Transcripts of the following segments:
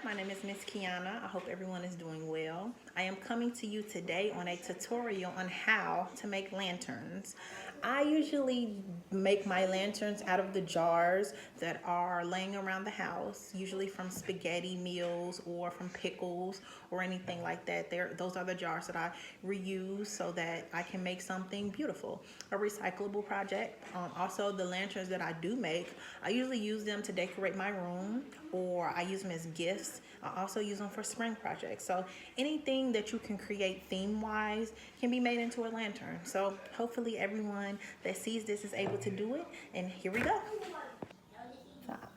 My name is Miss Kiana. I hope everyone is doing well. I am coming to you today on a tutorial on how to make lanterns. I usually make my lanterns out of the jars that are laying around the house, usually from spaghetti meals or from pickles or anything like that. Those are the jars that I reuse so that I can make something beautiful, a recyclable project. Also, the lanterns that I do make, I usually use them to decorate my room, or I use them as gifts. I also use them for spring projects. So anything that you can create theme wise can be made into a lantern. So hopefully everyone that sees this is able to do it. And here we go.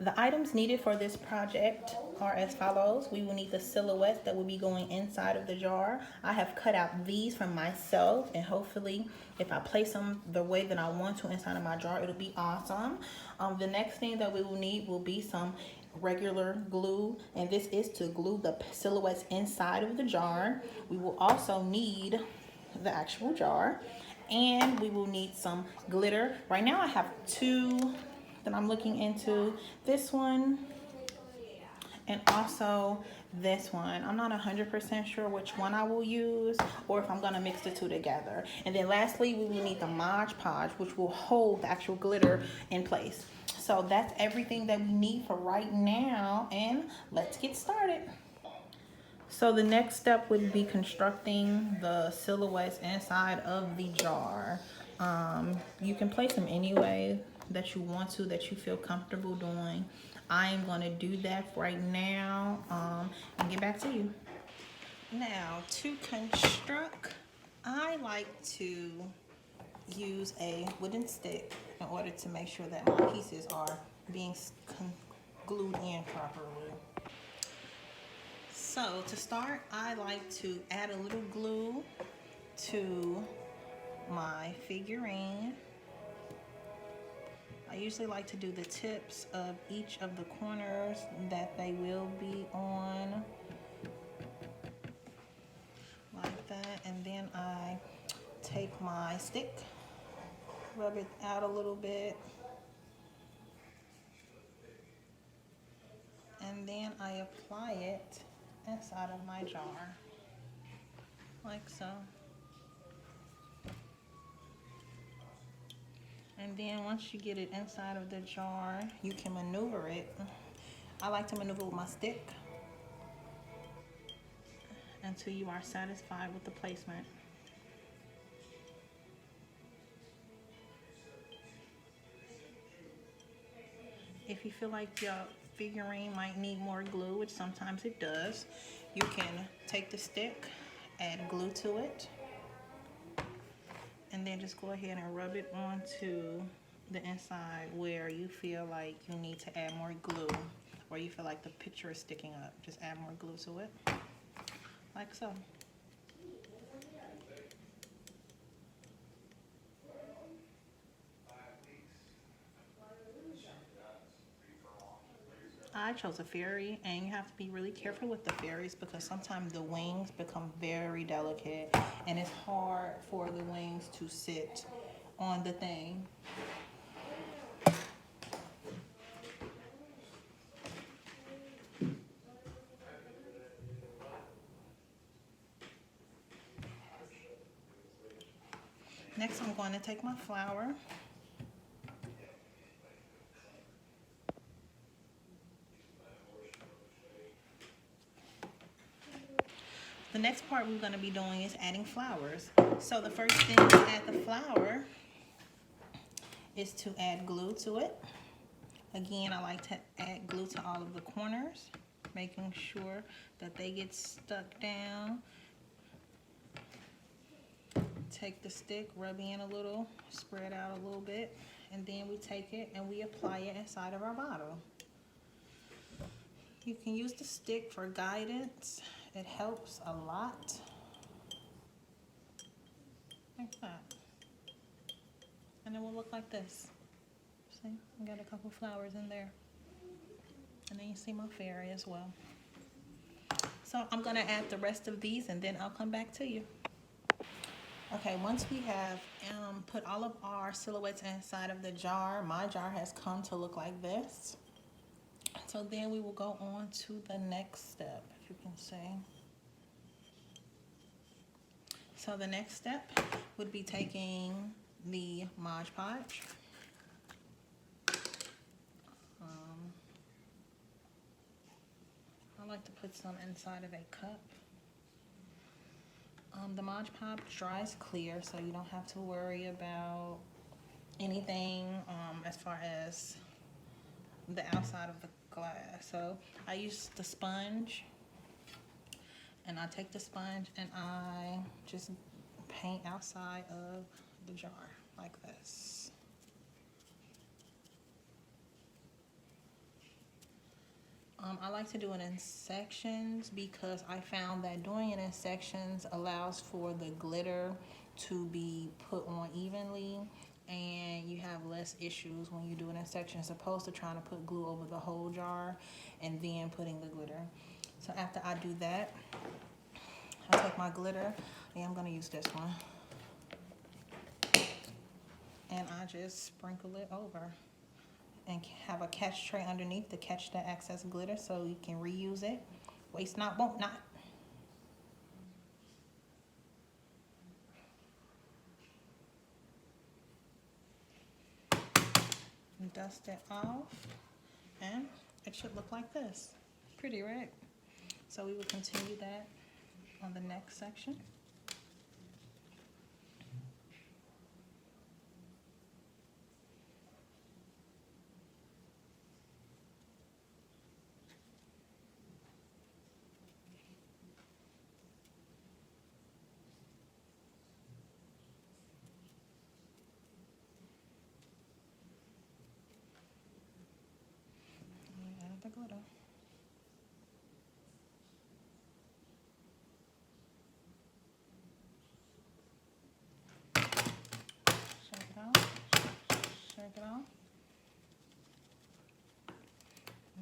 The items needed for this project are as follows. We will need the silhouettes that will be going inside of the jar. I have cut out these from myself, and hopefully if I place them the way that I want to inside of my jar, it'll be awesome. The next thing that we will need will be some regular glue, and this is to glue the silhouettes inside of the jar. We will also need the actual jar, and we will need some glitter. Right now I have two that I'm looking into, this one and also this one. I'm not 100% sure which one I will use or if I'm gonna mix the two together. And then lastly, we will need the Mod Podge, which will hold the actual glitter in place. So that's everything that we need for right now, and let's get started. So the next step would be constructing the silhouettes inside of the jar. You can place them any way that you want to, that you feel comfortable doing. I am going to do that right now and get back to you. Now, to construct, I like to use a wooden stick in order to make sure that my pieces are being glued in properly. So to start, I like to add a little glue to my figurine. I usually like to do the tips of each of the corners that they will be on, like that. And then I take my stick, rub it out a little bit, and then I apply it inside of my jar, like so. And then once you get it inside of the jar, you can maneuver it. I like to maneuver with my stick until you are satisfied with the placement. If you feel like your figurine might need more glue, which sometimes it does, you can take the stick, add glue to it, and then just go ahead and rub it onto the inside where you feel like you need to add more glue, or you feel like the picture is sticking up. Just add more glue to it, like so. I chose a fairy, and you have to be really careful with the fairies because sometimes the wings become very delicate and it's hard for the wings to sit on the thing. Next, I'm going to take my flower. The next part we're going to be doing is adding flowers. So the first thing to add the flower is to add glue to it. Again, I like to add glue to all of the corners, making sure that they get stuck down. Take the stick, rub in a little, spread out a little bit, and then we take it and we apply it inside of our bottle. You can use the stick for guidance. It helps a lot. Like that. And it will look like this. See, I got a couple flowers in there. And then you see my fairy as well. So I'm gonna add the rest of these and then I'll come back to you. Okay, once we have put all of our silhouettes inside of the jar, my jar has come to look like this. So then we will go on to the next step, if you can see. So the next step would be taking the Mod Podge. I like to put some inside of a cup. The Mod Podge dries clear, so you don't have to worry about anything as far as the outside of the glass. So I use the sponge, and I take the sponge and I just paint outside of the jar like this. I like to do it in sections because I found that doing it in sections allows for the glitter to be put on evenly, and you have less issues when you do it in sections, as opposed to trying to put glue over the whole jar and then putting the glitter. So after I do that, I take my glitter, and I'm going to use this one, and I just sprinkle it over and have a catch tray underneath to catch the excess glitter so you can reuse it. Waste not, won't not. Dust it off, and it should look like this. Pretty, right? So we will continue that on the next section. Add the glitter. Shake it out. Shake it out.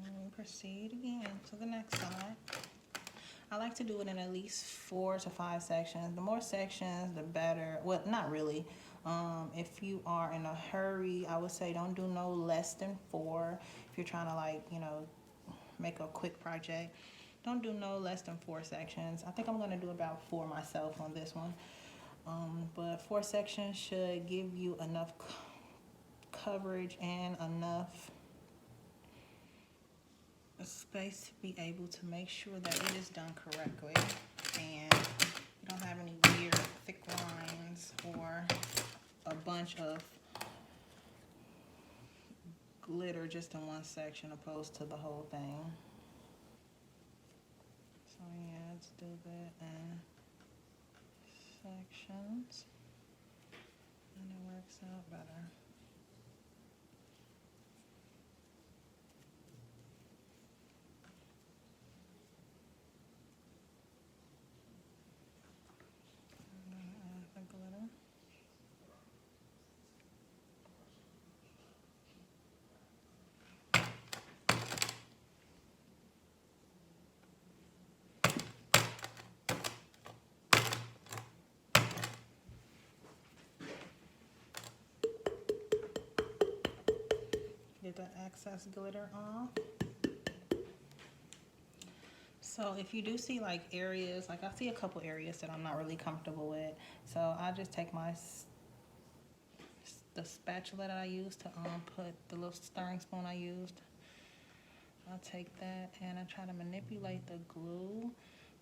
And we proceed again to the next side. I like to do it in at least 4 to 5 sections. The more sections, the better. Well, not really. If you are in a hurry, I would say don't do no less than 4. If you're trying to, like, you know, make a quick project, don't do no less than 4 sections. I think I'm going to do about 4 myself on this one. But 4 sections should give you enough coverage and enough space to be able to make sure that it is done correctly and you don't have any weird thick lines or a bunch of glitter just in one section opposed to the whole thing. So yeah, let's do that in sections and it works out better. Get the excess glitter off. So if you do see like areas, like I see a couple areas that I'm not really comfortable with, so I just take the spatula that I used to put the little stirring spoon I used. I'll take that and I try to manipulate the glue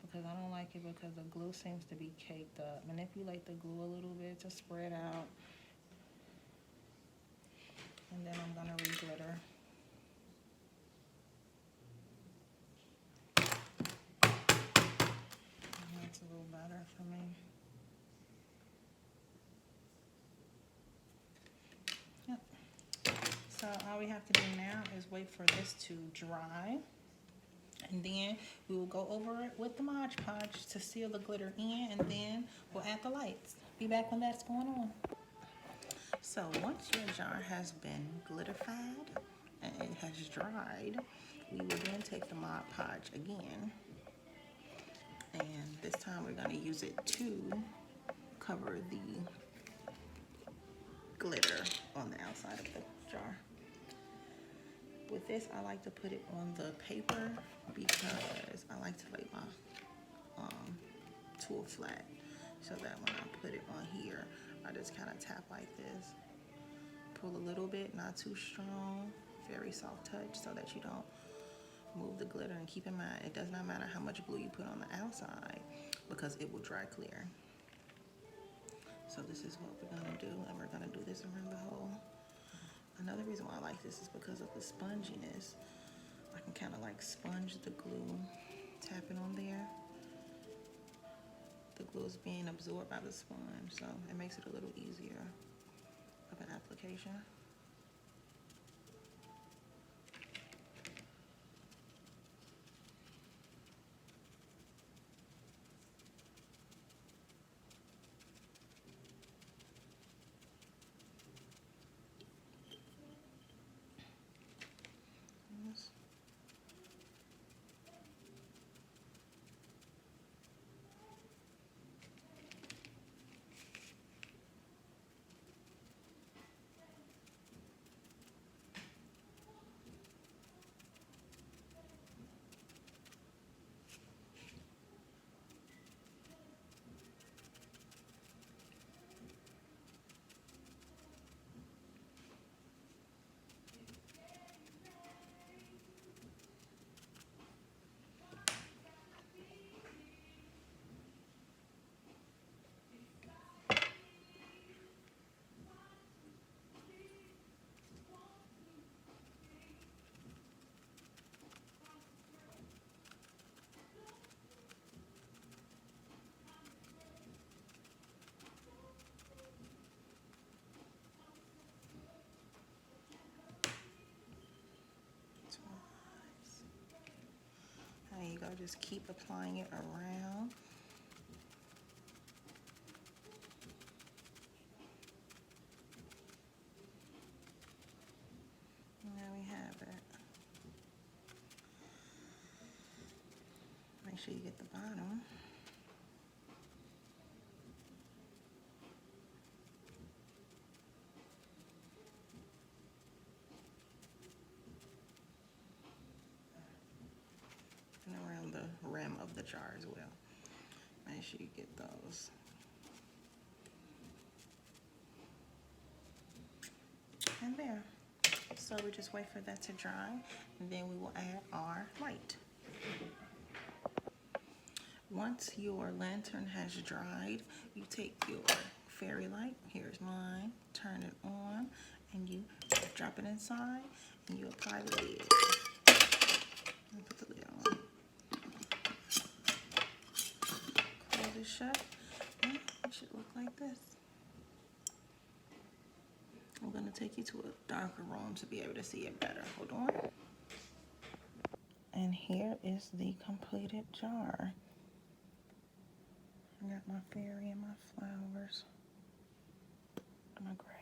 because I don't like it because the glue seems to be caked up. Manipulate the glue a little bit to spread out. And then I'm gonna re-glitter. That's a little better for me. Yep. So all we have to do now is wait for this to dry. And then we will go over it with the Mod Podge to seal the glitter in, and then we'll add the lights. Be back when that's going on. So once your jar has been glitterified and it has dried, we will then take the Mod Podge again. And this time we're going to use it to cover the glitter on the outside of the jar. With this, I like to put it on the paper because I like to lay my tool flat, so that when I put it on here, I just kind of tap like this. Pull a little bit, not too strong, very soft touch, so that you don't move the glitter. And keep in mind, it does not matter how much glue you put on the outside because it will dry clear. So this is what we're gonna do, and we're gonna do this around the hole. Another reason why I like this is because of the sponginess. I can kind of like sponge the glue, tapping on there. The glue is being absorbed by the sponge, so it makes it a little easier of an application. Yes. There you go, just keep applying it around. And there we have it. Make sure you get the bottom. And around the rim of the jar as well. Make sure you get those. And there. So we just wait for that to dry, and then we will add our light. Once your lantern has dried, you take your fairy light, here's mine, turn it on, and you drop it inside, and you apply the lid. And put the lid on. Close it shut, and it should look like this. I'm going to take you to a darker room to be able to see it better. Hold on. And here is the completed jar. I got my fairy and my flowers. I'm gonna grab